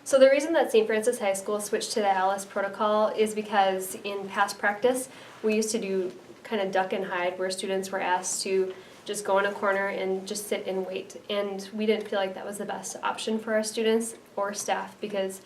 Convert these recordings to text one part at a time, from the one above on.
So the reason that St. Francis High School switched to the Alice protocol is because in past practice, we used to do kind of duck and hide, where students were asked to just go in a corner and just sit and wait. And we didn't feel like that was the best option for our students or staff, because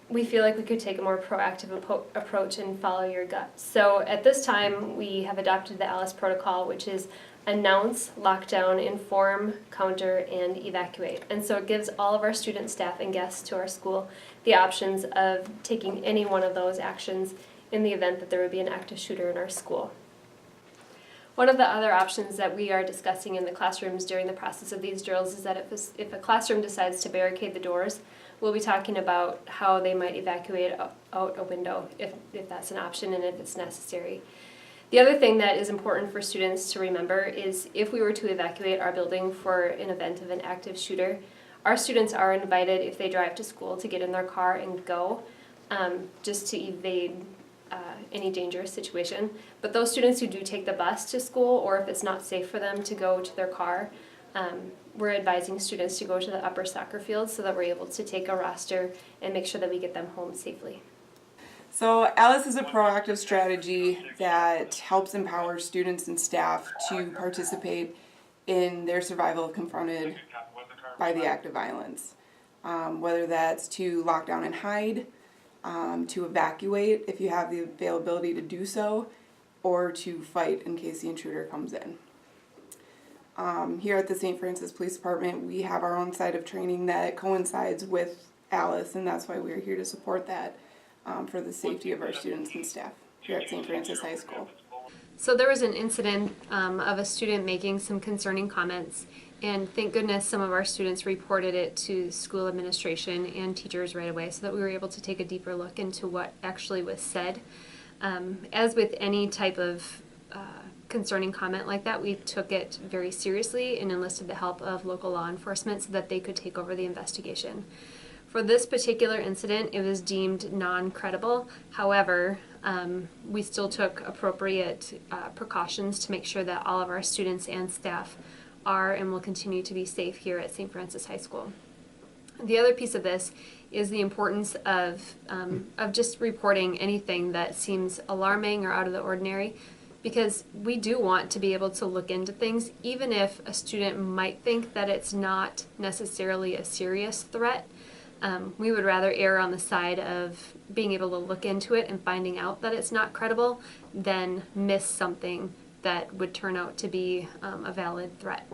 we feel like we could take a more proactive approach and follow your gut. So at this time, we have adopted the Alice protocol, which is announce, lockdown, inform, counter, and evacuate. And so it gives all of our students, staff, and guests to our school the options of taking any one of those actions in the event that there would be an active shooter in our school. One of the other options that we are discussing in the classrooms during the process of these drills is that if a classroom decides to barricade the doors, we'll be talking about how they might evacuate out a window if that's an option and if it's necessary. The other thing that is important for students to remember is if we were to evacuate our building for an event of an active shooter, our students are invited, if they drive to school, to get in their car and go, just to evade any dangerous situation. But those students who do take the bus to school, or if it's not safe for them to go to their car, we're advising students to go to the upper soccer field so that we're able to take a roster and make sure that we get them home safely. So Alice is a proactive strategy that helps empower students and staff to participate in their survival if confronted by the act of violence. Whether that's to lock down and hide, to evacuate if you have the availability to do so, or to fight in case the intruder comes in. Here at the St. Francis Police Department, we have our own side of training that coincides with Alice, and that's why we're here to support that for the safety of our students and staff here at St. Francis High School. So there was an incident of a student making some concerning comments, and thank goodness some of our students reported it to school administration and teachers right away so that we were able to take a deeper look into what actually was said. As with any type of concerning comment like that, we took it very seriously and enlisted the help of local law enforcement so that they could take over the investigation. For this particular incident, it was deemed non-credible. However, we still took appropriate precautions to make sure that all of our students and staff are and will continue to be safe here at St. Francis High School. The other piece of this is the importance of just reporting anything that seems alarming or out of the ordinary, because we do want to be able to look into things, even if a student might think that it's not necessarily a serious threat. We would rather err on the side of being able to look into it and finding out that it's not credible than miss something that would turn out to be a valid threat.